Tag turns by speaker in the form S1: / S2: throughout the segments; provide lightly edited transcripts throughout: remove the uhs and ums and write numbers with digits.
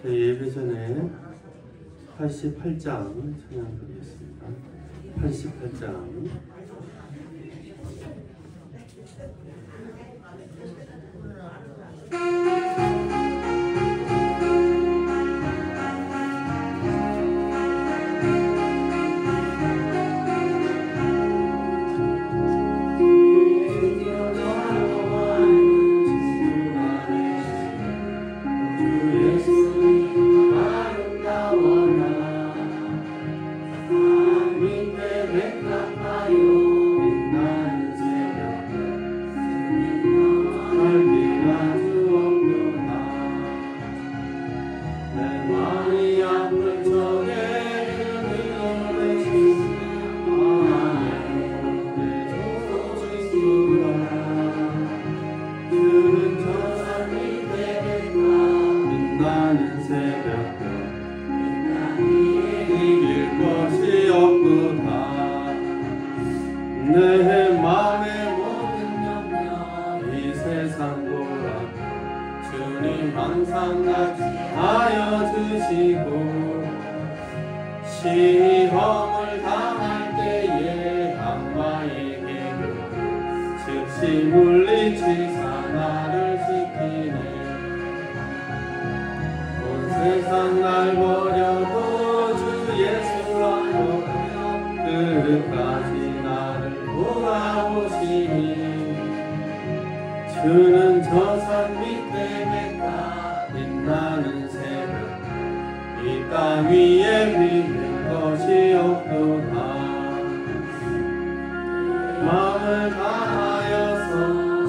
S1: 저희 예배 전에 88장 찬양 드리겠습니다. 88장. 내 맘의 모든 염려 이 세상 보라 주님 항상 같이 하여 주시고 시험을 당할 때에 악마의 계교 즉시 물리치사 나를 지키네 온 세상 날 버려도 주 예수 안고 끝까지 돌아오시니 주는 저 산 밑에 맺다 빛나는 새벽 이 땅 위에 믿는 것이 없도다 마음을 다하여서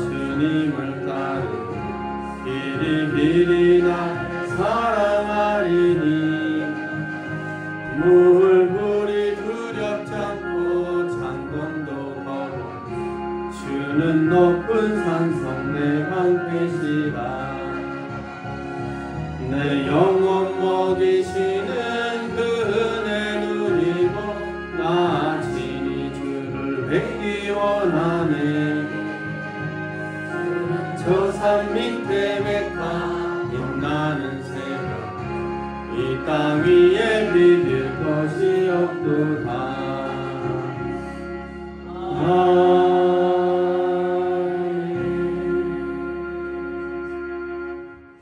S1: 주님을 따르니 길이 날 사랑하리니 물불이 두렵지 않고 장건도 걸어 주는 높은 산성 내 방패시라 내 영혼 먹이시는 그 은혜 누리고 나 친히 주를 뵙기 원하네 저 산 밑에 맺다 빛나는 새벽 이 땅 위에 믿을 것이 없도다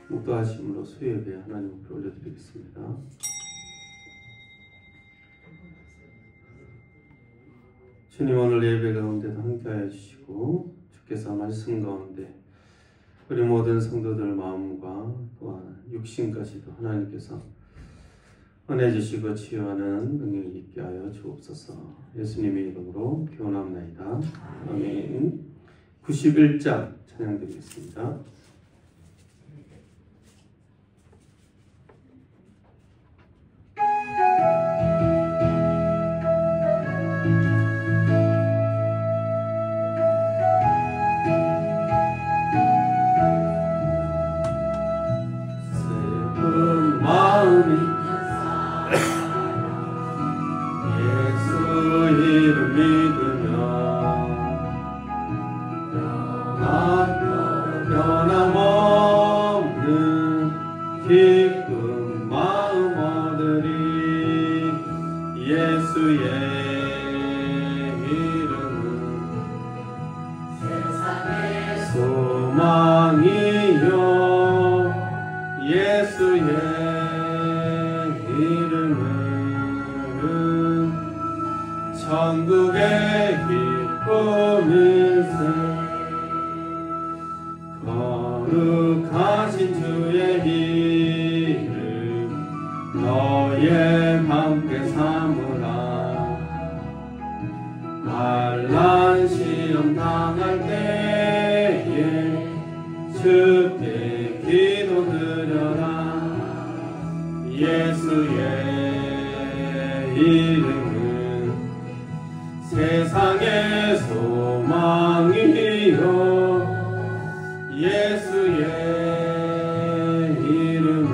S1: 묵도하심으로 수요 예배 하나님 앞에 올려드리겠습니다. 주님 오늘 예배 가운데도 함께하여 주시고 주께서 말씀 가운데 우리 모든 성도들 마음과 또한 육신까지도 하나님께서 은혜 주시고 치유하는 능력이 있게 하여 주옵소서. 예수님의 이름으로 기원합나이다. 아멘. 91장 찬양 드리겠습니다. 슬픈 마음이 이름 믿으며 변함없는 기쁜 마음 얻으리 예수의 이름은 세상의 소망이요 예수의 이름은 천국의 기쁨일세 거룩하신 주의 이름 너의 함께 삼으라 환난 시험 당할 때에 주께 기도드려라 예수의 이름은 세상의 소망이요 예수의 이름은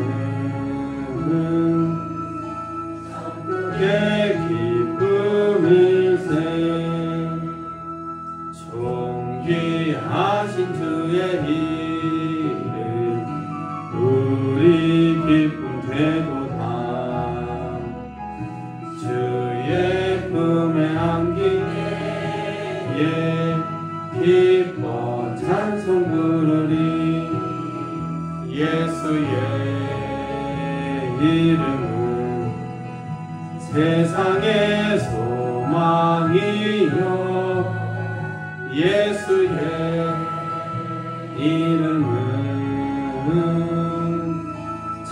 S1: 천국의 기쁨일세 존귀하신 주의 이름 우리 기쁨 예수의 이름은 세상의 소망이요 예수의 이름은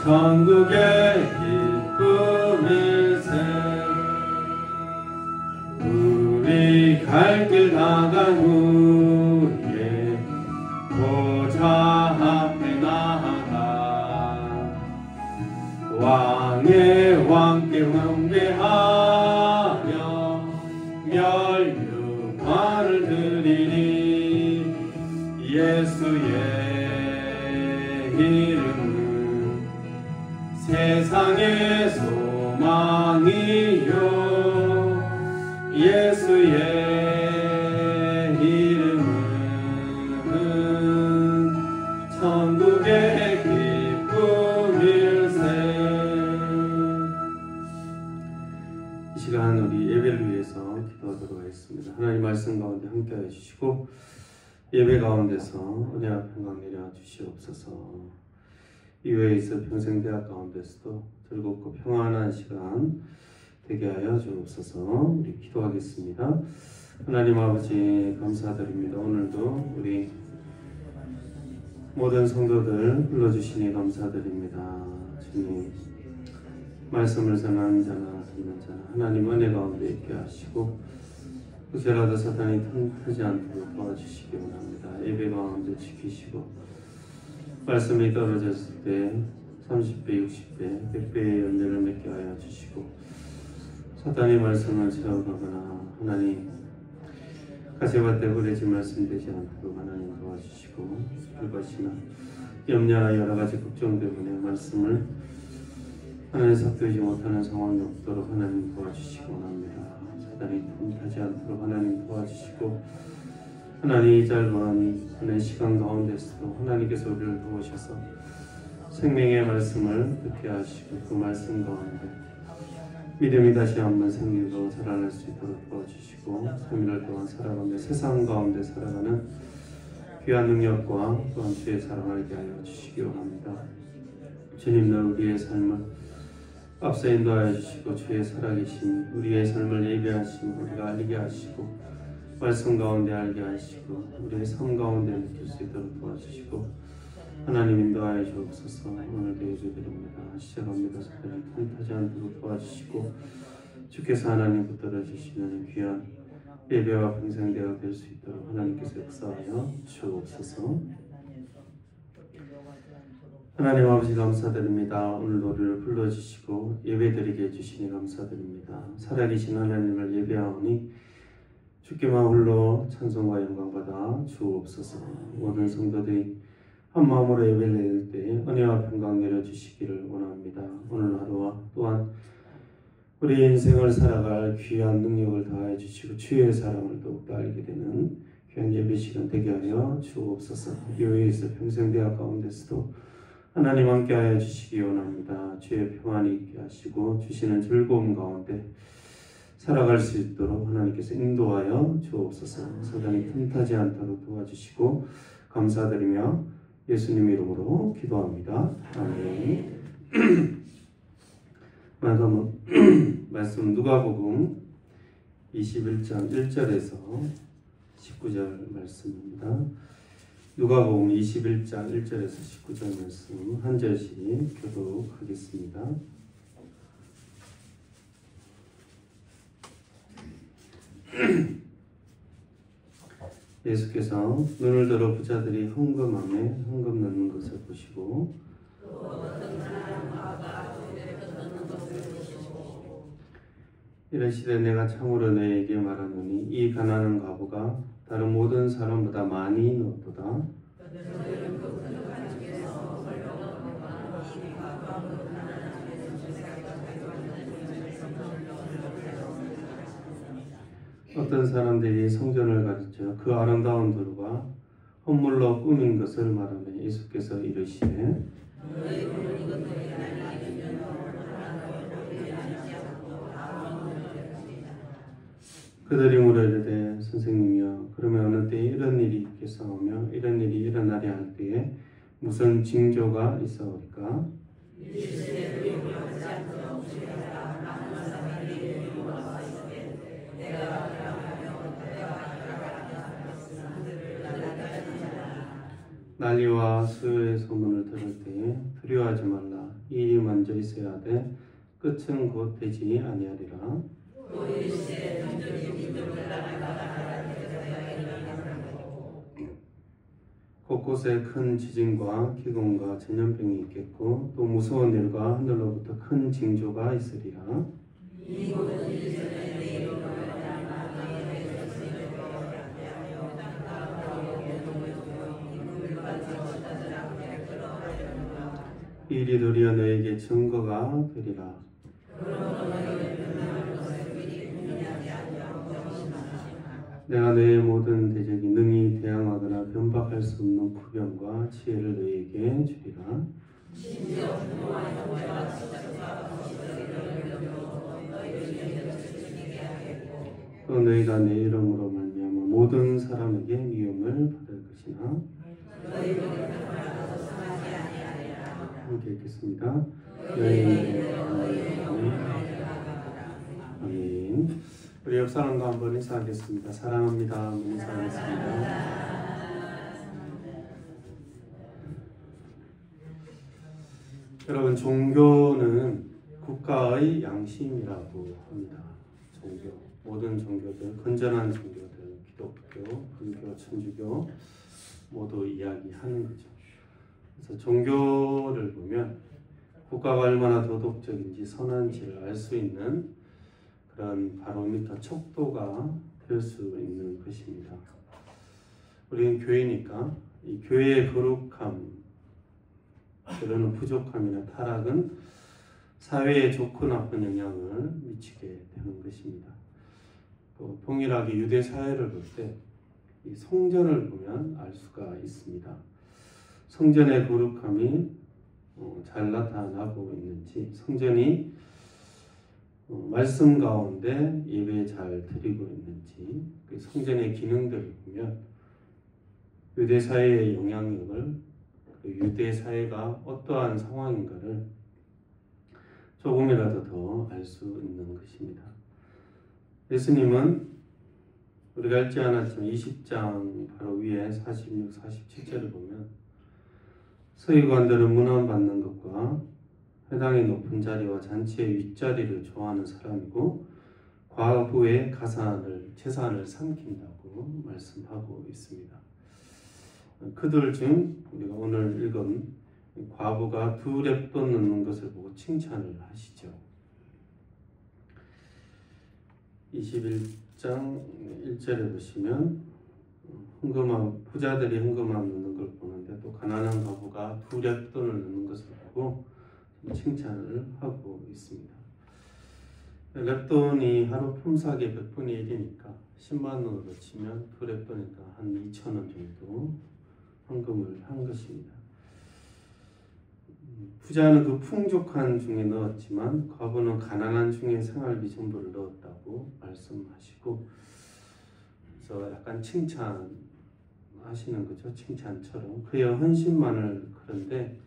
S1: 천국의 기쁨일세 우리 갈 길 나간 후에 보좌 앞에 나아가 왕의 왕께 경배하며 멸류관을 드리리 예수의 이름은 세상의 소망이요 예수의 이름은 천국의 기쁨일세. 이 시간 우리 예배를 위해서 기도하도록 하겠습니다. 하나님 말씀 가운데 함께하여 주시고 예배 가운데서 은혜와 평강 내려 주시옵소서. 이외에 있어 평생대학 가운데서도 즐겁고 평안한 시간 되게 하여 주옵소서. 우리 기도하겠습니다. 하나님 아버지 감사드립니다. 오늘도 우리 모든 성도들 불러주시니 감사드립니다. 주님 말씀을 전하는 자나 듣는 자나 하나님 은혜 가운데 있게 하시고 혹시라도 사탄이 틈타지 않도록 도와주시기 원합니다. 예배 가운데 지키시고 말씀이 떨어졌을 때 30배, 60배, 100배의 연대를 맺게 하여 주시고 사탄의 말씀을 채워가거나 하나님 가시밭에 버리지 말씀되지 않도록 하나님 도와주시고 불밭이나 염려나 여러가지 걱정 때문에 말씀을 하나님 삭도하지 못하는 상황이 없도록 하나님 도와주시기 원합니다. 사탄이 틈타지 않도록 하나님 도와주시고 하나님 이 짧은 하나님의 시간 가운데서도 하나님께서 우리를 도우셔서 생명의 말씀을 듣게 하시고 그 말씀 가운데 믿음이 다시 한번 생기고 살아날 수 있도록 도와주시고 3일을 동안 살아가며 세상 가운데 살아가는 귀한 능력과 또한 주의 사랑을 알게 하여 주시기 원합니다. 주님은 우리의 삶을 앞서 인도하여 주시고 주의 살아계심 우리의 삶을 예배하시고 우리가 알게 하시고 말씀 가운데 알게 하시고 우리의 삶 가운데 느낄 수 있도록 도와주시고 하나님 인도하여 주옵소서. 오늘도 예배드립니다. 시작합니다. 사탄이 틈타지 않도록 도와주시고 주께서 하나님 붙들어 주시는 귀한 예배와 평생대가 될 수 있도록 하나님께서 역사하여 주옵소서. 하나님 아버지 감사드립니다. 오늘도 우리를 불러주시고 예배드리게 해주시니 감사드립니다. 살아계신 하나님을 예배하오니 주께만 홀로 찬송과 영광받아 주옵소서. 모든 성도들이 한 마음으로 예배를 드릴 때 은혜와 평강 내려주시기를 원합니다. 오늘 하루와 또한 우리 인생을 살아갈 귀한 능력을 다해 주시고 주의 사랑을 더욱더 알게 되는 귀한 예배 시간 되게 하여 주옵소서. 교회에서 평생대학 가운데서도 하나님 함께 하여 주시기 원합니다. 주의 평안이 있게 하시고 주시는 즐거움 가운데 살아갈 수 있도록 하나님께서 인도하여 주옵소서. 사단이 틈타지 않도록 도와주시고 감사드리며 예수님 이름으로 기도합니다. 아멘. 말씀 누가복음 21장 1절에서 19절 말씀입니다. 누가복음 21장 1절에서 19절 말씀 한 절씩 교독하겠습니다. 예수께서 눈을 들어 부자들이 헌금함에 헌금 넣는 것을 보시고 이르시되 내가 참으로 너희에게 말하노니 이 가난한 과부가 다른 모든 사람보다 많이 넣었도다. 어떤 사람들이 성전을 가르쳐 그 아름다운 돌과 헌물로 꾸민 것을 말하며 예수께서 이르시되 그들이 물으되 선생님이여 그러면 어느 때에 이런 일이 있겠사오며 이런 일이 일어나려 할 때에 무슨 징조가 있어오리까? 난리와 수요의 소문을 들을 때에 두려워하지 말라. 이 일이 먼저 있어야 돼. 끝은 곧 되지 아니하리라. 곳곳에 큰 지진과 기근과 전염병이 있겠고 또 무서운 일과 하늘로부터 큰 징조가 있으리라. 이 일이 도리어 너에게 증거가 되리라. 내가 너의 모든 대적이 능히 대항하거나 변박할 수 없는 구변과 지혜를 너에게 주리라. 또 너희가 내 이름으로 말미암아 모든 사람에게 미움을 받을 것이나. 함께 읽겠습니다. 아멘. 우리 옆 사람과 한번 인사하겠습니다. 사랑합니다. 인사하겠습니다. 여러분, 종교는 국가의 양심이라고 합니다. 종교, 모든 종교들, 건전한 종교들, 기독교, 불교, 천주교 모두 이야기하는 거죠. 그래서 종교를 보면 국가가 얼마나 도덕적인지 선한지를 알 수 있는 그런 바로미터 척도가 될 수 있는 것입니다. 우리는 교회니까 이 교회의 거룩함, 때로는 부족함이나 타락은 사회에 좋고 나쁜 영향을 미치게 되는 것입니다. 또 동일하게 유대 사회를 볼 때 이 성전을 보면 알 수가 있습니다. 성전의 거룩함이 잘 나타나고 있는지, 성전이 말씀 가운데 예배 잘 드리고 있는지, 그 성전의 기능들을 보면 유대 사회의 영향력을, 유대 사회가 어떠한 상황인가를 조금이라도 더 알 수 있는 것입니다. 예수님은 우리가 읽지 않았지만 20장 바로 위에 46, 47절을 보면 서기관들은 문안받는 것과 회당의 높은 자리와 잔치의 윗자리를 좋아하는 사람이고 과부의 재산을 삼킨다고 말씀하고 있습니다. 그들 중 우리가 오늘 읽은 과부가 2렙돈 넣는 것을 보고 칭찬을 하시죠. 21장 1절에 보시면 부자들이 헌금함 넣는 걸 보는데 또 가난한 과부가 2렙돈을 넣는 것을 보고 칭찬을 하고 있습니다. 렙돈이 하루 품삯의 100분의 1이니까 10만 원으로 치면 2렙돈이니까 한 2,000원 정도 헌금을 한 것입니다. 부자는 그 풍족한 중에 넣었지만 과부는 가난한 중에 생활비 전부를 넣었다고 말씀하시고, 그래서 약간 칭찬하시는 거죠. 칭찬처럼 그의 헌신만을. 그런데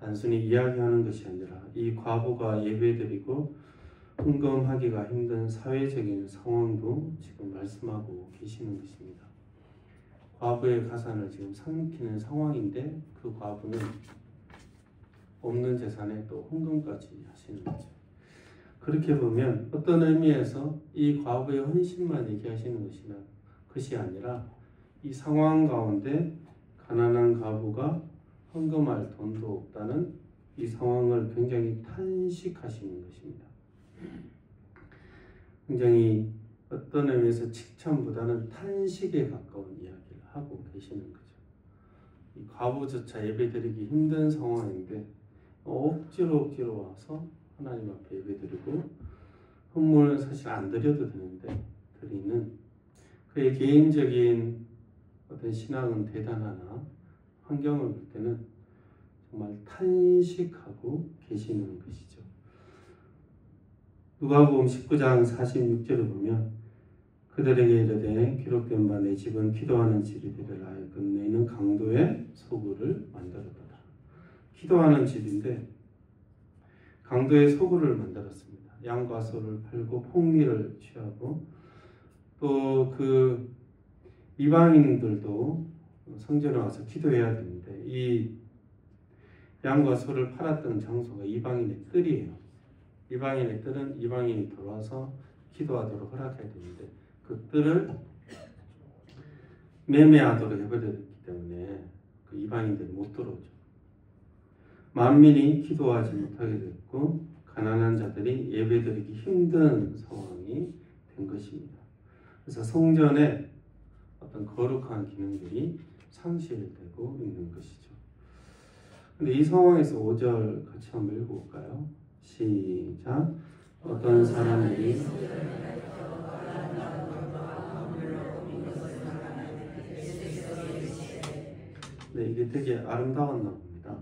S1: 단순히 이야기하는 것이 아니라 이 과부가 예배드리고 헌금하기가 힘든 사회적인 상황도 지금 말씀하고 계시는 것입니다. 과부의 가산을 지금 삼키는 상황인데 그 과부는 없는 재산에 또 헌금까지 하시는 거죠. 그렇게 보면 어떤 의미에서 이 과부의 헌신만 얘기하시는 것이 아니라 이 상황 가운데 가난한 과부가 헌금할 돈도 없다는 이 상황을 굉장히 탄식하시는 것입니다. 굉장히 어떤 의미에서 칭찬보다는 탄식에 가까운 이야기를 하고 계시는 거죠. 이 과부조차 예배드리기 힘든 상황인데 억지로 와서 하나님 앞에 예배드리고 헌물은 사실 안 드려도 되는데 드리는 그의 개인적인 어떤 신앙은 대단하나 환경을 볼 때는 정말 탄식하고 계시는 것이죠. 누가복음 19장 46절을 보면 그들에게 이르되 기록된 바 내 집은 기도하는 집이 되리라 하여금 너희는 강도의 소굴을 만들었도다. 기도하는 집인데 강도의 소굴을 만들었습니다. 양과 소를 팔고 폭리를 취하고 또 그 이방인들도 성전에 와서 기도해야 되는데 이 양과 소를 팔았던 장소가 이방인의 뜰이에요. 이방인의 뜰은 이방인이 들어와서 기도하도록 허락해야 되는데 그 뜰을 매매하도록 해버렸기 때문에 그 이방인들이 못 들어오죠. 만민이 기도하지 못하게 됐고 가난한 자들이 예배드리기 힘든 상황이 된 것입니다. 그래서 성전의 어떤 거룩한 기능들이 상실되고 있는 것이죠. 근데 이 상황에서 5절 같이 한번 읽어볼까요? 시작. 어떤 사람들이 네, 이게 되게 아름다웠나 봅니다.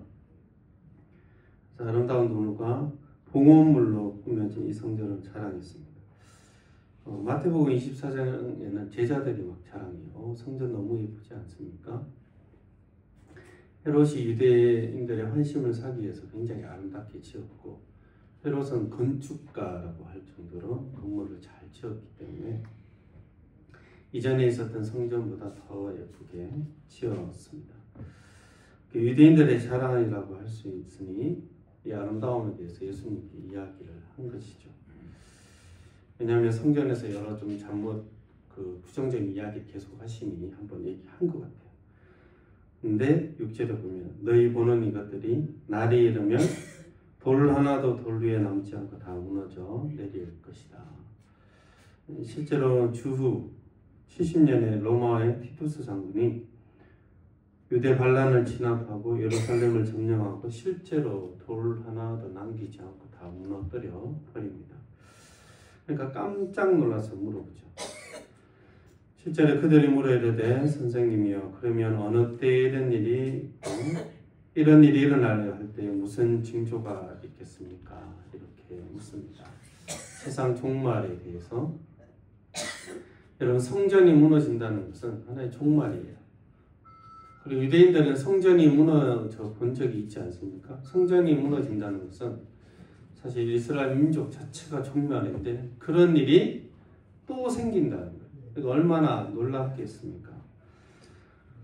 S1: 아름다운 돌과 봉헌물로 꾸며진 이 성전을 자랑했습니다. 마태복음 24장에는 제자들이 막 자랑해요. 성전 너무 예쁘지 않습니까? 헤롯이 유대인들의 환심을 사기 위해서 굉장히 아름답게 지었고 헤롯은 건축가라고 할 정도로 건물을 잘 지었기 때문에 이전에 있었던 성전보다 더 예쁘게 지었습니다. 유대인들의 자랑이라고 할 수 있으니 이 아름다움에 대해서 예수님께 이야기를 한 것이죠. 왜냐하면 성전에서 여러 좀 잘못 부정적인 이야기를 계속 하시니 한번 얘기한 것 같아요. 근데 6절에 보면 너희 보는 이것들이 날이 이르면 돌 하나도 돌 위에 남지 않고 다 무너져 내릴 것이다. 실제로 주후 70년에 로마의 티투스 장군이 유대 반란을 진압하고 예루살렘을 점령하고 실제로 돌 하나도 남기지 않고 다 무너뜨려 버립니다. 그러니까 깜짝 놀라서 물어보죠. 실제로 그들이 물어 이르되 선생님이여 그러면 어느 때 이런 일이 일어나려 할 때 무슨 징조가 있겠습니까? 이렇게 묻습니다. 세상 종말에 대해서. 여러분 성전이 무너진다는 것은 하나의 종말이에요. 그리고 유대인들은 성전이 무너져 본 적이 있지 않습니까? 성전이 무너진다는 것은 사실 이스라엘 민족 자체가 종말인데 그런 일이 또 생긴다는 거예요. 그러니까 얼마나 놀랍겠습니까?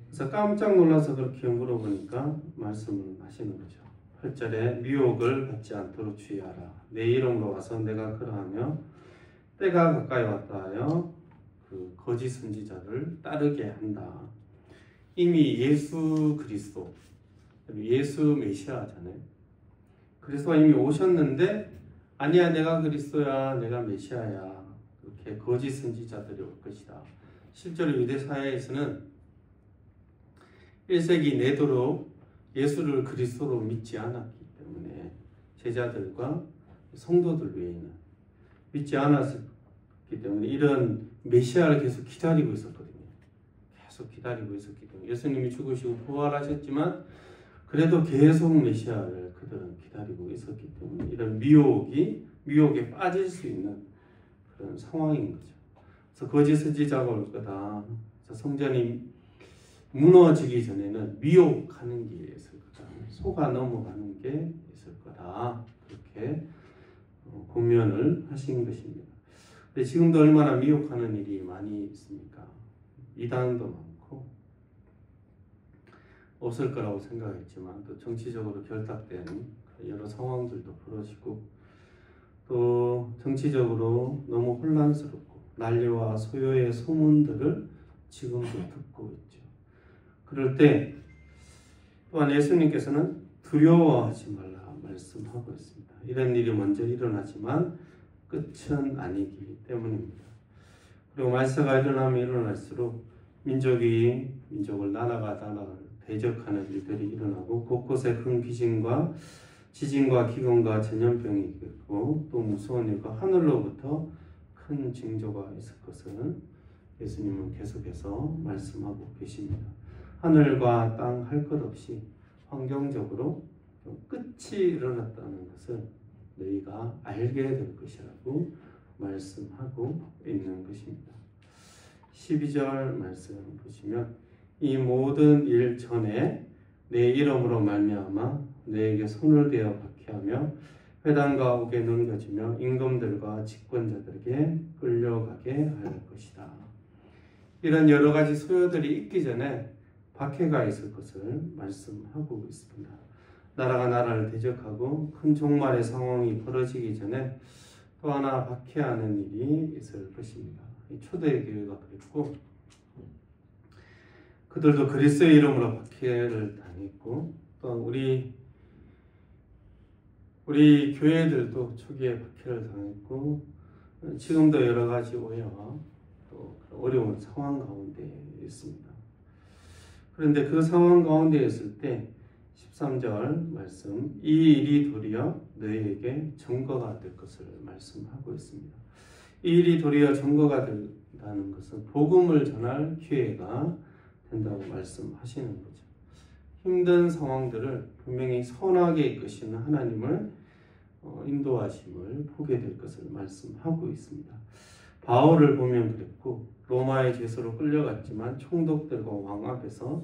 S1: 그래서 깜짝 놀라서 그렇게 물어보니까 말씀을 하시는 거죠. 8절에 미혹을 받지 않도록 주의하라. 내 이름으로 와서 내가 그러하며 때가 가까이 왔다 하여 그 거짓 선지자를 따르게 한다. 이미 예수 그리스도, 예수 메시아잖아요. 그리스도가 이미 오셨는데 아니야 내가 그리스도야 내가 메시아야 이렇게 거짓 선지자들이 올 것이다. 실제로 유대 사회에서는 1세기 내도록 예수를 그리스도로 믿지 않았기 때문에 제자들과 성도들 외에는 믿지 않았기 때문에 이런 메시아를 계속 기다리고 있었거든요. 계속 기다리고 있었기 때문에 예수님이 죽으시고 부활하셨지만 그래도 계속 메시아를 그들은 기다리고 있었기 때문에 이런 미혹에 빠질 수 있는 그런 상황인 거죠. 그래서 거짓 선지자가 올 거다. 그래서 성전이 무너지기 전에는 미혹하는 게 있을 거다. 속아 넘어가는 게 있을 거다. 그렇게 고면을 하신 것입니다. 근데 지금도 얼마나 미혹하는 일이 많이 있습니까? 이단도 많고 없을 거라고 생각했지만 또 정치적으로 결탁된 여러 상황들도 벌어지고 또 정치적으로 너무 혼란스럽고 난리와 소요의 소문들을 지금도 듣고 있죠. 그럴 때 또한 예수님께서는 두려워하지 말라 말씀하고 있습니다. 이런 일이 먼저 일어나지만 끝은 아니기 때문입니다. 그리고 말세가 일어나면 일어날수록 민족이 민족을 나라가 나라를 대적하는 일들이 일어나고 곳곳에 큰 귀신과 지진과 기근과 전염병이 있고 또 무서운 일과 하늘로부터 큰 징조가 있을 것을 예수님은 계속해서 말씀하고 계십니다. 하늘과 땅 할 것 없이 환경적으로 끝이 일어났다는 것을 너희가 알게 될 것이라고 말씀하고 있는 것입니다. 12절 말씀 보시면 이 모든 일 전에 내 이름으로 말미암아 너에게 손을 대어 박해하며 회당과 옥에 넘겨주며 임금들과 집권자들에게 끌려가게 할 것이다. 이런 여러 가지 소요들이 있기 전에 박해가 있을 것을 말씀하고 있습니다. 나라가 나라를 대적하고 큰 종말의 상황이 벌어지기 전에 또 하나 박해하는 일이 있을 것입니다. 초대 교회가 그랬고 그들도 그리스도의 이름으로 박해를 당했고 또 우리 교회들도 초기에 박해를 당했고 지금도 여러 가지 오해와 또 어려운 상황 가운데 있습니다. 그런데 그 상황 가운데 있을 때 13절 말씀 이 일이 도리어 너희에게 증거가 될 것을 말씀하고 있습니다. 이 일이 도리어 증거가 된다는 것은 복음을 전할 기회가 된다고 말씀하시는 거죠. 힘든 상황들을 분명히 선하게 이끄시는 하나님을 인도하심을 보게 될 것을 말씀하고 있습니다. 바울을 보면 그랬고 로마의 죄수로 끌려갔지만 총독들과 왕 앞에서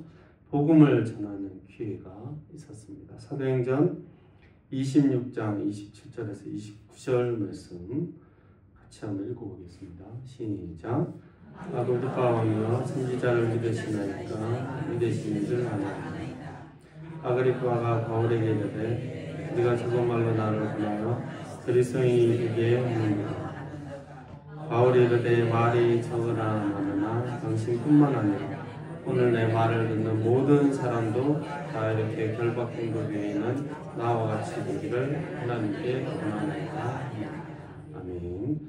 S1: 복음을 전하는 기회가 있었습니다. 사도행전 26장 27절에서 29절 말씀 같이 한번 읽어보겠습니다. 시작. 아그리파 왕이여 선지자를 믿으시나이까 믿으시는 줄 아나이다. 아그리파가 바울에게 이르되 네가 저것말로 나를 보내어 그리스도인에게 묻는다. 바울이 이르되 말이 적으나 많으나 당신뿐만 아니라 오늘 내 말을 듣는 모든 사람도 다 이렇게 결박된 그 외에는 나와 같이 되기를 하나님께 원하나이다. 아멘.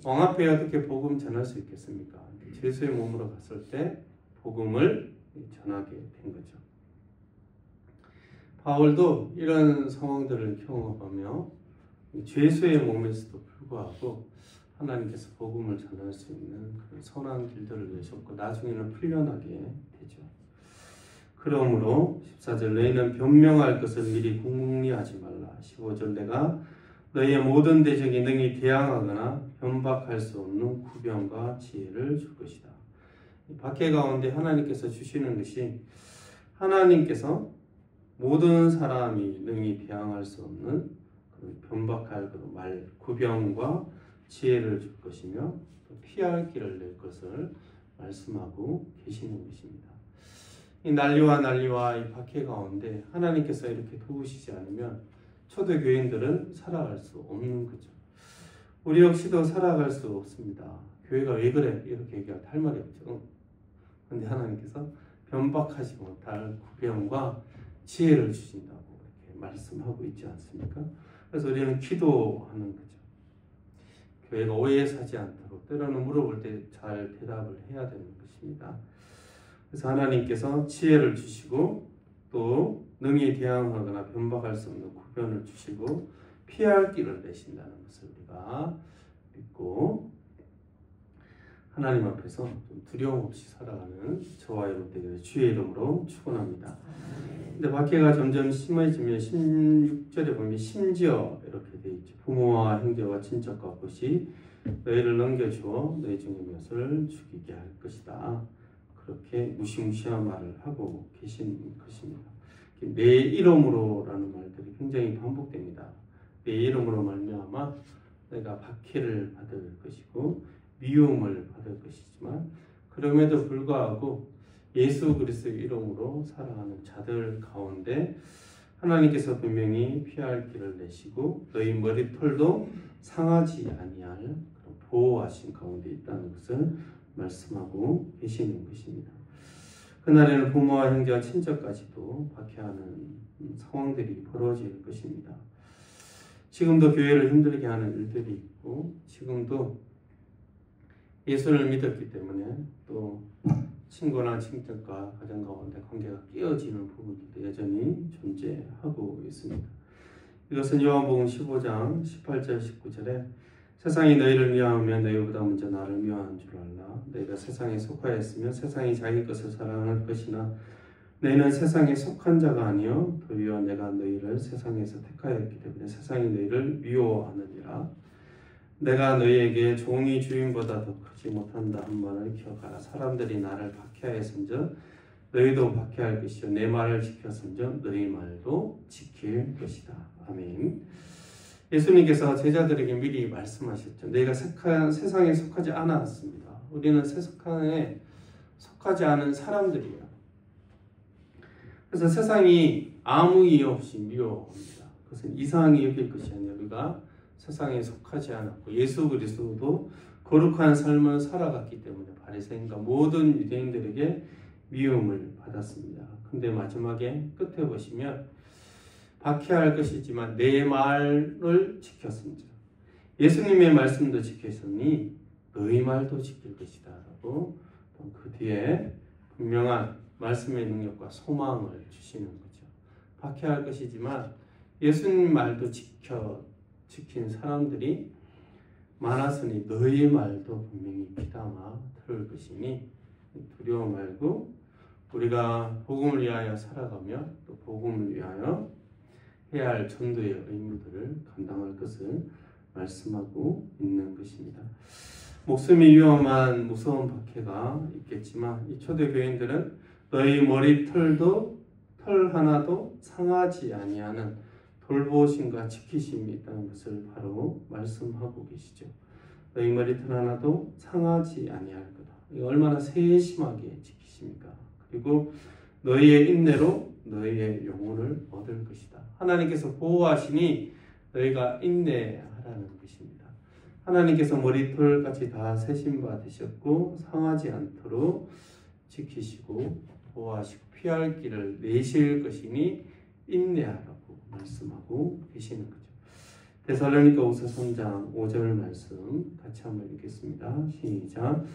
S1: 왕 앞에 어떻게 복음 전할 수 있겠습니까? 죄수의 몸으로 갔을 때 복음을 전하게 된 거죠. 바울도 이런 상황들을 경험하며 죄수의 몸에서도 불구하고 하나님께서 복음을 전할 수 있는 그런 선한 길들을 내셨고 나중에는 풀려나게 되죠. 그러므로 14절 너희는 변명할 것을 미리 궁리하지 말라. 15절 내가 너희의 모든 대적이 능히 대항하거나 변박할 수 없는 구변과 지혜를 줄 것이다. 박해 가운데 하나님께서 주시는 것이 하나님께서 모든 사람이 능히 대항할 수 없는 변박할 말 구변과 지혜를 줄 것이며 피할 길을 낼 것을 말씀하고 계시는 것입니다. 이 난리와 이 박해 가운데 하나님께서 이렇게 도우시지 않으면 초대교인들은 살아갈 수 없는 거죠. 우리 역시도 살아갈 수 없습니다. 교회가 왜 그래? 이렇게 얘기할 할 말이 없죠. 그런데 하나님께서 변박하지 못할 구변과 지혜를 주신다고 이렇게 말씀하고 있지 않습니까? 그래서 우리는 기도하는 거죠. 교회가 오해에 사지 않도록 때로는 물어볼 때 잘 대답을 해야 되는 것입니다. 그래서 하나님께서 지혜를 주시고 또 능히 대항하거나 변박할 수 없는 구변을 주시고 피할 길을 내신다는 것을 우리가 믿고 하나님 앞에서 좀 두려움 없이 살아가는 저와 여러분 되기를 주의 이름으로 축원합니다. 근데 박해가 점점 심해지면 16절에 보면 심지어 이렇게 돼 있죠. 부모와 형제와 친척과 것이 너희를 넘겨주어 너희 중에 몇을 죽이게 할 것이다. 그렇게 무시무시한 말을 하고 계신 것입니다. 내 이름으로라는 말들이 굉장히 반복됩니다. 내 이름으로 말미암아 내가 박해를 받을 것이고 미움을 받을 것이지만 그럼에도 불구하고 예수 그리스도의 이름으로 살아가는 자들 가운데 하나님께서 분명히 피할 길을 내시고 너희 머리털도 상하지 아니할 그런 보호하신 가운데 있다는 것을 말씀하고 계시는 것입니다. 그날에는 부모와 형제와 친척까지도 박해하는 상황들이 벌어질 것입니다. 지금도 교회를 힘들게 하는 일들이 있고 지금도 예수를 믿었기 때문에 또 친구나 친척과 가정 가운데 관계가 깨어지는 부분들도 여전히 존재하고 있습니다. 이것은 요한복음 15장 18절 19절에 세상이 너희를 미워하면 너희보다 먼저 나를 미워한 줄 알라. 너희가 세상에 속하였으면 세상이 자기 것을 사랑할 것이나 너희는 세상에 속한 자가 아니요 도리어 내가 너희를 세상에서 택하였기 때문에 세상이 너희를 미워하느니라. 내가 너희에게 종이 주인보다 더 크지 못한다 한 말을 기억하라. 사람들이 나를 박해하였은즉 너희도 박해할 것이요 내 말을 지켰은즉 너희 말도 지킬 것이다. 아멘. 예수님께서 제자들에게 미리 말씀하셨죠. 너희가 세상에 속하지 않았습니다. 우리는 세상에 속하지 않은 사람들이에요. 그래서 세상이 아무 이유 없이 미워합니다. 그것은 이상하게 여길 것이 아니라 우리가 세상에 속하지 않았고 예수 그리스도도 거룩한 삶을 살아갔기 때문에 바리새인과 모든 유대인들에게 미움을 받았습니다. 근데 마지막에 끝에 보시면 박해할 것이지만 내 말을 지켰습니다. 예수님의 말씀도 지켰으니 너희 말도 지킬 것이다 라고 그 뒤에 분명한 말씀의 능력과 소망을 주시는 거죠. 박해할 것이지만 예수님 말도 지킨 사람들이 많았으니 너희 말도 분명히 피담아 들을 것이니 두려워 말고 우리가 복음을 위하여 살아가며 또 복음을 위하여 해야 할 전도의 의무들을 감당할 것을 말씀하고 있는 것입니다. 목숨이 위험한 무서운 박해가 있겠지만 이 초대교인들은 너희 머리털도 털 하나도 상하지 아니하는 돌보심과 지키심이 있다는 것을 바로 말씀하고 계시죠. 너희 머리털 하나도 상하지 아니할 거다. 이거 얼마나 세심하게 지키십니까? 그리고 너희의 인내로 너희의 영혼을 얻을 것이다. 하나님께서 보호하시니 너희가 인내하라는 것입니다. 하나님께서 머리털까지 다 세심 받으셨고 상하지 않도록 지키시고 보호하시고 피할 길을 내실 것이니 인내하라고 말씀하고 계시는 거죠. 데살로니가후서 3장 5절 말씀 같이 한번 읽겠습니다. 시작.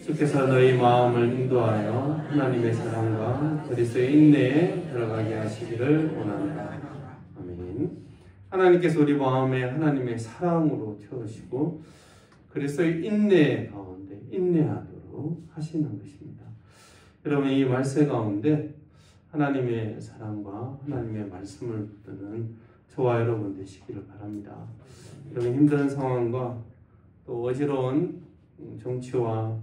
S1: 주께서 너희 마음을 인도하여 하나님의 사랑과 그리스도의 인내에 들어가게 하시기를 원한다. 아멘. 하나님께서 우리 마음에 하나님의 사랑으로 채우시고 그리스도의 인내 가운데 인내하도록 하시는 것입니다. 여러분 이 말씀 가운데 하나님의 사랑과 하나님의 말씀을 붙드는 저와 여러분 되시기를 바랍니다. 여러분 힘든 상황과 또 어지러운 정치와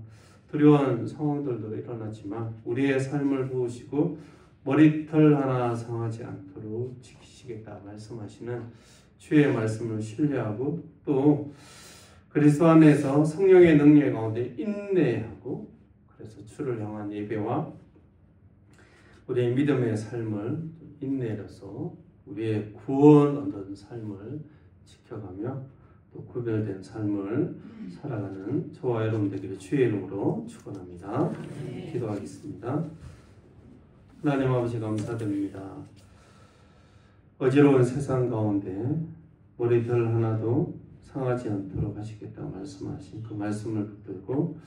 S1: 두려운 상황들도 일어났지만 우리의 삶을 도우시고 머리털 하나 상하지 않도록 지키시겠다 말씀하시는 주의 말씀을 신뢰하고 또 그리스도 안에서 성령의 능력 가운데 인내하고 그래서 주를 향한 예배와 우리의 믿음의 삶을 인내로서 우리의 구원 얻은 삶을 지켜가며 또 구별된 삶을 살아가는 저와 여러분 되기를 주의 이름으로 축원합니다. 기도하겠습니다. 하나님 아버지 감사드립니다. 어지러운 세상 가운데 머리털 하나도 상하지 않도록 하시겠다고 말씀하신 그 말씀을 붙들고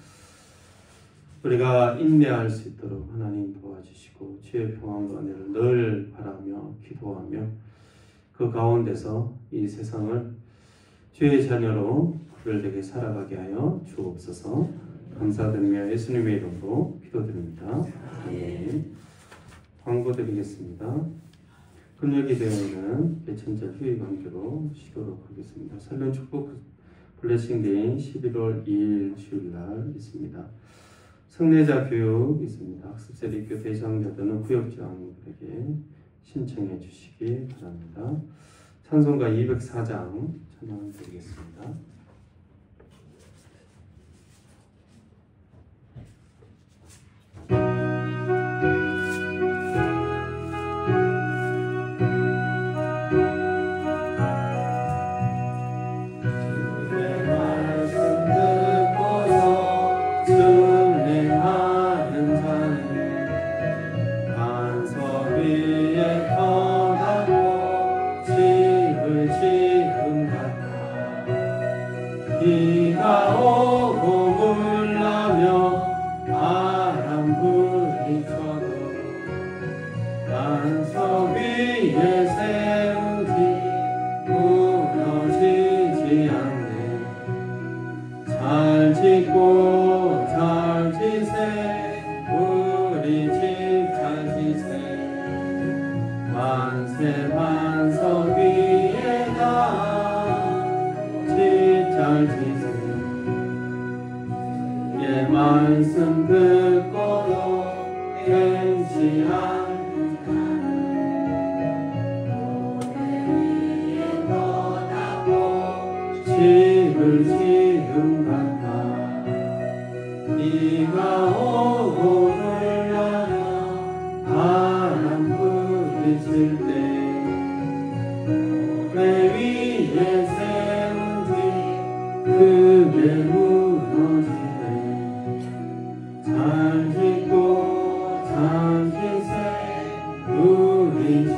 S1: 우리가 인내할 수 있도록 하나님 도와주시고 주의 평안과 은혜를 늘 바라며 기도하며 그 가운데서 이 세상을 주의 자녀로 구별되게 살아가게 하여 주옵소서. 감사드리며 예수님의 이름으로 기도드립니다. 아멘. 광고 드리겠습니다. 근육이 되어 있는 개천절 휴일 강좌로 쉬도록 하겠습니다. 설령 축복 블레싱데이 11월 2일 주일날 있습니다. 성례자 교육 있습니다. 학습세리교 대상자들은 구역장들에게 신청해 주시기 바랍니다. 찬송가 204장 찬양 드리겠습니다. 집을 지은 같아 비가 오고 흘려요 바람 부딪힐 때 배 위에 세운 집 크게 무너지네 잘 짓고 잘 지세 우리 집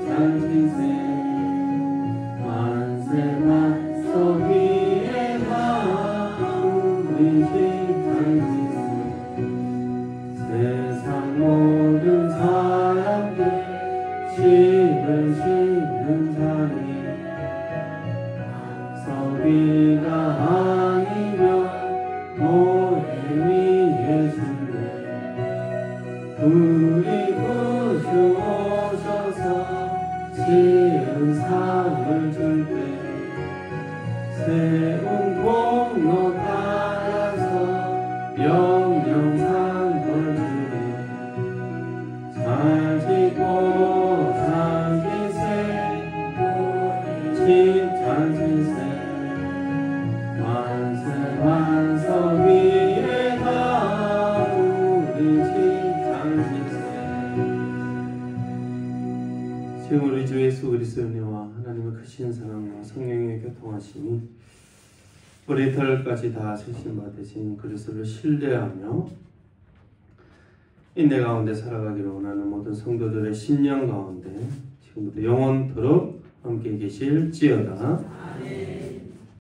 S1: 잘 지세 만세 만서 위에 나 우리 집 잘 지세 세상 모든 사람들 집을 짓는 자리 서비가 아니면 모래 위에 줄래 우리 구주 오셔서 지은 상을 줄 때 세운 공로 따라서 영영상을 주네 잘 짓고 잘 지세 집 잘 지세 만세 만서 위에 다 우리 집 잘 지세 지금 우리 주 예수 그리스도의 은혜와 하나님의 크신 사랑과 성령의 교통하심이 우리 털까지 다 세신 바 되신 그리스도를 신뢰하며 인내 가운데 살아가기를 원하는 모든 성도들의 신령 가운데 지금부터 영원토록 함께 계실지어다.